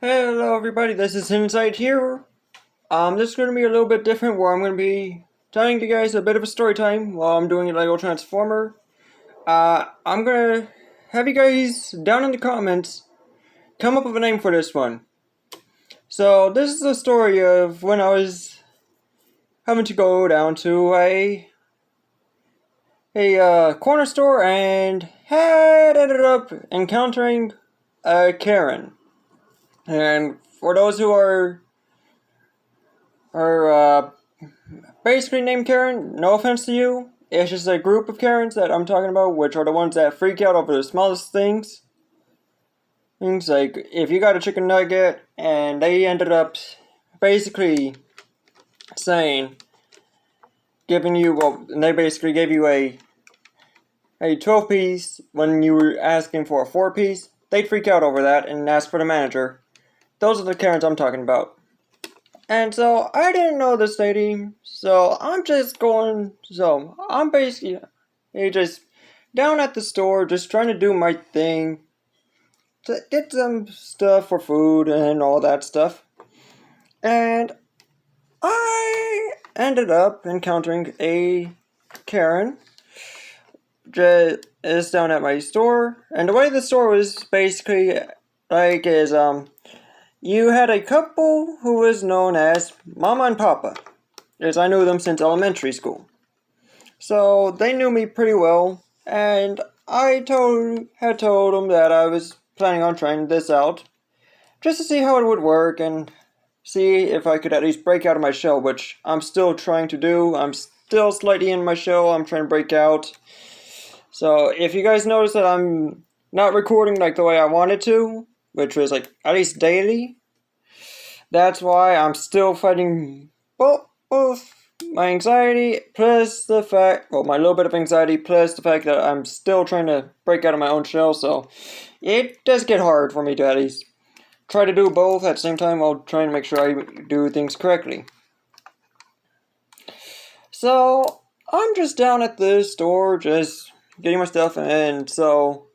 Hello everybody, this is Insight here. This is going to be a little bit different where I'm going to be telling you guys a bit of a story time while I'm doing a Lego Transformer. I'm going to have you guys down in the comments come up with a name for this one. So this is the story of when I was having to go down to a corner store and had ended up encountering a Karen. And for those who are basically named Karen, no offense to you. It's just a group of Karens that I'm talking about, which are the ones that freak out over the smallest things. Things like if you got a chicken nugget and they ended up basically saying, giving you, well, they basically gave you a 12 piece when you were asking for a 4 piece, they'd freak out over that and ask for the manager. Those are the Karens I'm talking about. And so I didn't know this lady, so I'm basically just down at the store, just trying to do my thing, to get some stuff for food and all that stuff. And I ended up encountering a Karen just down at my store. And the way the store was basically like is, you had a couple who was known as Mama and Papa, as I knew them since elementary school. So they knew me pretty well, and had told them that I was planning on trying this out, just to see how it would work and see if I could at least break out of my shell, which I'm still trying to do. I'm still slightly in my shell, I'm trying to break out. So if you guys notice that I'm not recording like the way I wanted to, which was like at least daily, that's why I'm still fighting both my anxiety plus the fact, well, my little bit of anxiety plus the fact that I'm still trying to break out of my own shell, so it does get hard for me to at least try to do both at the same time while trying to make sure I do things correctly. So, I'm just down at the store just getting my stuff, and so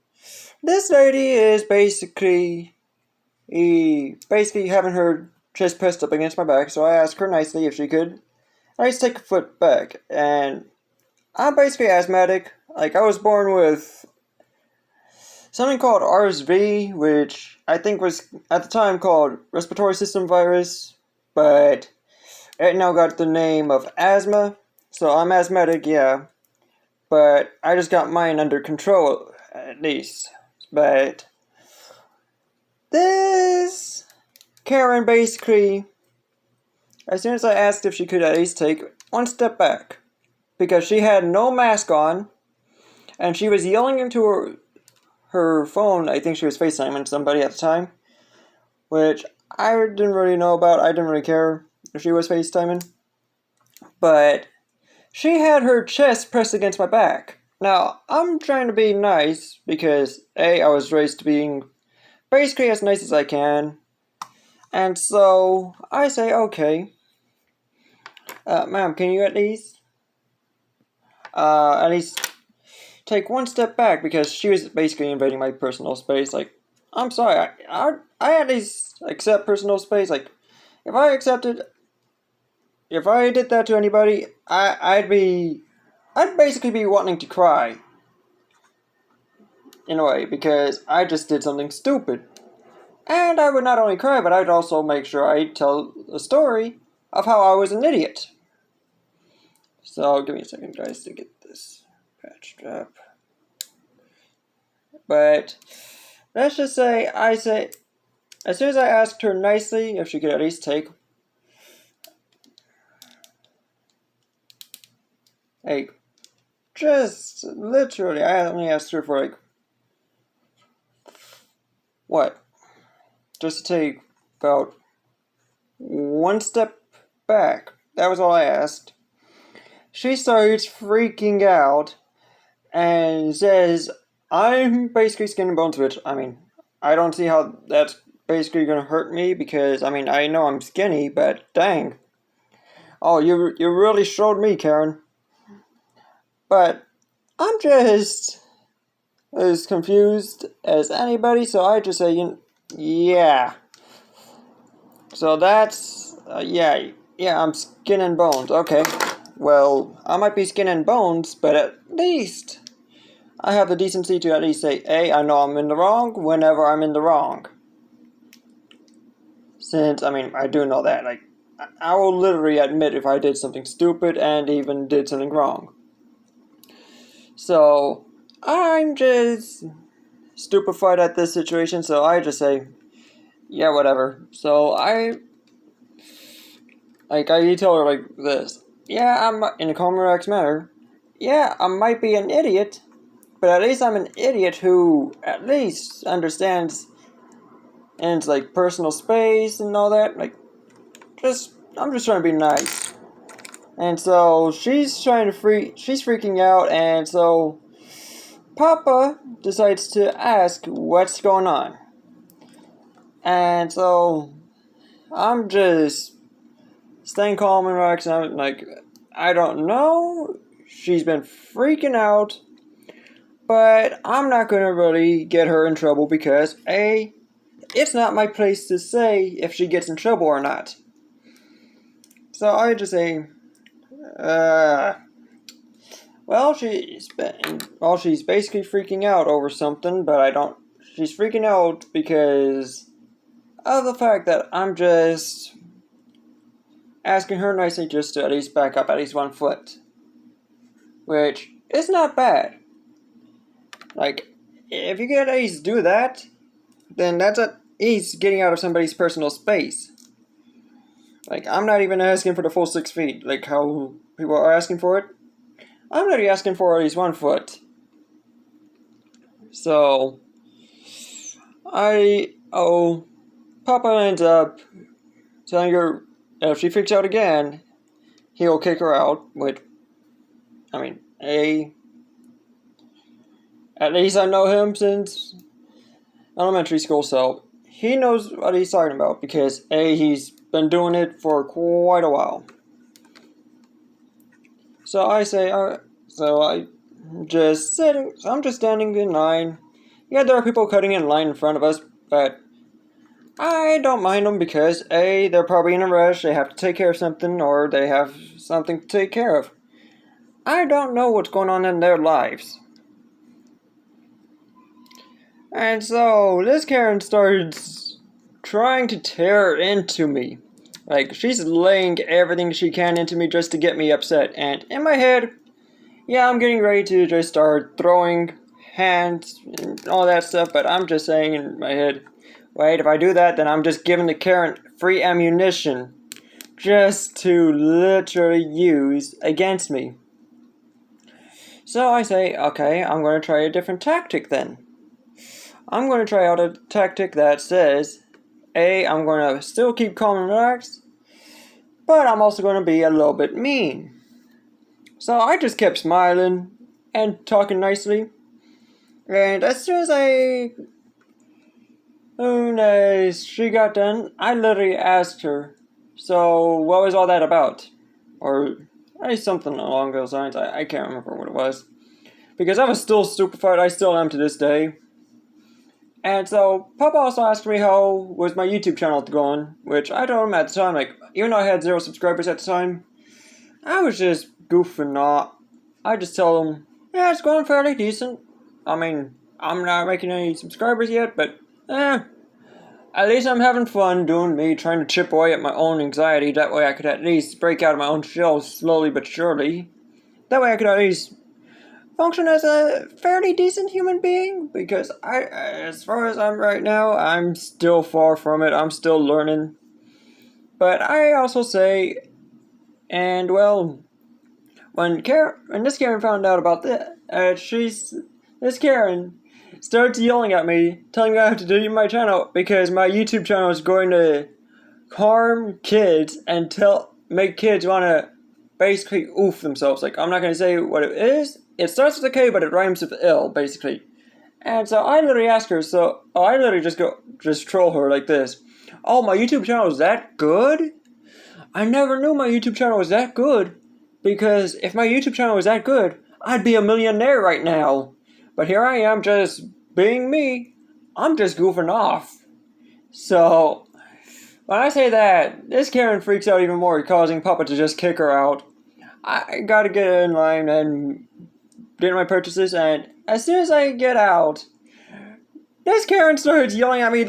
this lady is basically having her chest pressed up against my back, so I asked her nicely if she could at least take a foot back. And I'm basically asthmatic. Like, I was born with something called RSV, which I think was at the time called respiratory system virus, but it now got the name of asthma. So I'm asthmatic, yeah, but I just got mine under control at least. But this Karen basically, as soon as I asked if she could at least take one step back, because she had no mask on, and she was yelling into her phone. I think she was FaceTiming somebody at the time, which I didn't really know about. I didn't really care if she was FaceTiming. But she had her chest pressed against my back. Now, I'm trying to be nice because, A, I was raised to being basically as nice as I can. And so I say, okay, ma'am, can you at least take one step back, because she was basically invading my personal space. Like, I'm sorry, I at least accept personal space. Like, if I did that to anybody, I'd basically be wanting to cry in a way, because I just did something stupid. And I would not only cry, but I'd also make sure I tell a story of how I was an idiot. So give me a second, guys, to get this patched up. But let's just say, as soon as I asked her nicely if she could at least take like, just literally, I only asked her for like, what? Just to take about one step back. That was all I asked. She starts freaking out and says, I'm basically skin and bones, which, I mean, I don't see how that's basically gonna hurt me, because, I mean, I know I'm skinny, but dang. Oh, you really showed me, Karen. But I'm just as confused as anybody, so I just say, yeah. So that's, yeah, I'm skin and bones. Okay. Well, I might be skin and bones, but at least I have the decency to at least say, A, I know I'm in the wrong whenever I'm in the wrong. Since, I mean, I do know that. Like, I will literally admit if I did something stupid and even did something wrong. So, I'm just stupefied at this situation, so I just say, yeah, whatever. So, I tell her like this. Yeah, I'm in a calm, relaxed manner. Yeah, I might be an idiot, but at least I'm an idiot who at least understands and it's like personal space and all that. Like, I'm just trying to be nice. And so she's she's freaking out, and so Papa decides to ask what's going on. And so I'm just staying calm and relaxed, and I'm like, I don't know. She's been freaking out, but I'm not gonna really get her in trouble because A, it's not my place to say if she gets in trouble or not. So I just say, well, she's basically freaking out over something, but I don't. She's freaking out because of the fact that I'm just asking her nicely just to at least back up at least 1 foot, which is not bad. Like, if you can at least do that, then that's at least getting out of somebody's personal space. Like, I'm not even asking for the full 6 feet, like how people are asking for it. I'm already asking for at least 1 foot. So, Papa ends up telling her if she freaks out again, he'll kick her out. At least I know him since elementary school, so he knows what he's talking about because he's been doing it for quite a while. So I say, I'm just standing in line. Yeah, there are people cutting in line in front of us, but I don't mind them because they're probably in a rush, they have to take care of something, or they have something to take care of. I don't know what's going on in their lives. And so, this Karen starts trying to tear into me. Like, she's laying everything she can into me just to get me upset. And in my head, yeah, I'm getting ready to just start throwing hands and all that stuff, but I'm just saying in my head, wait, if I do that, then I'm just giving the Karen free ammunition just to literally use against me. So I say, okay, I'm going to try a different tactic then. I'm going to try out a tactic that says, I'm going to still keep calm and relaxed, but I'm also going to be a little bit mean. So I just kept smiling and talking nicely. And as soon as she got done, I literally asked her, so what was all that about? Or at least something along those lines. I can't remember what it was. Because I was still stupefied. I still am to this day. And so, Papa also asked me how was my YouTube channel going, which I told him at the time, like, even though I had 0 subscribers at the time, I was just goofing off. I just tell him, yeah, it's going fairly decent. I mean, I'm not making any subscribers yet, but, at least I'm having fun doing me, trying to chip away at my own anxiety. That way I could at least break out of my own shell slowly but surely. That way I could at least function as a fairly decent human being, because as far as I'm right now, I'm still far from it. I'm still learning. But I also say, and well, when this Karen found out about this, this Karen starts yelling at me, telling me I have to delete my channel because my YouTube channel is going to harm kids and make kids want to basically oof themselves. Like, I'm not going to say what it is. It starts with a K, but it rhymes with ill, basically. And so I literally ask her, I literally just troll her like this. Oh, my YouTube channel is that good? I never knew my YouTube channel was that good. Because if my YouTube channel was that good, I'd be a millionaire right now. But here I am just being me. I'm just goofing off. So, When I say that, this Karen freaks out even more, causing Papa to just kick her out. I gotta get in line and do my purchases, and as soon as I get out, this Karen starts yelling at me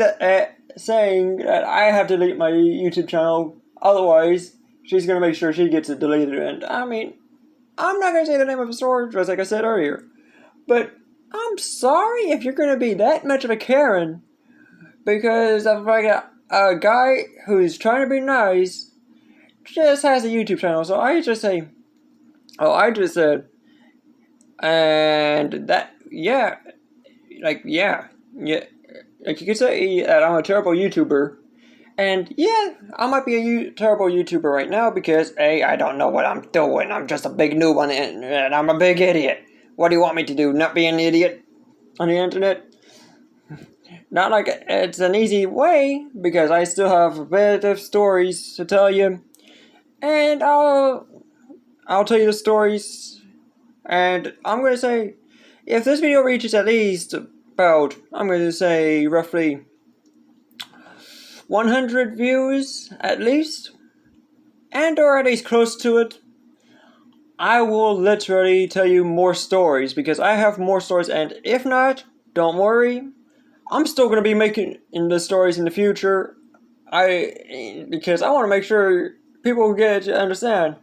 saying that I have to delete my YouTube channel, otherwise she's gonna make sure she gets it deleted. And I mean, I'm not gonna say the name of the store, just like I said earlier, but I'm sorry if you're gonna be that much of a Karen, because of like a guy who's trying to be nice just has a YouTube channel. So I just say, oh, I just said, and that, yeah, like, yeah, like you could say that I'm a terrible YouTuber. And yeah, I might be a terrible YouTuber right now because A, I don't know what I'm doing. I'm just a big noob on the internet, and I'm a big idiot. What do you want me to do? Not be an idiot on the internet? Not like it's an easy way, because I still have a bit of stories to tell you. And I'll tell you the stories. And I'm going to say, if this video reaches at least about, I'm going to say roughly 100 views at least, and or at least close to it, I will literally tell you more stories, because I have more stories. And if not, don't worry, I'm still going to be making the stories in the future. Because I want to make sure people get to understand.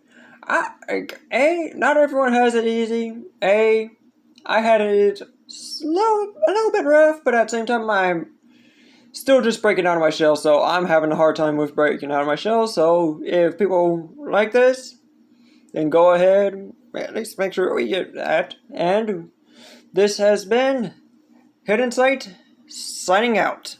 Not everyone has it easy. I had it a little bit rough, but at the same time, I'm still just breaking out of my shell, so I'm having a hard time with breaking out of my shell. So if people like this, then go ahead, at least make sure we get that. And this has been Hidden Sight, signing out.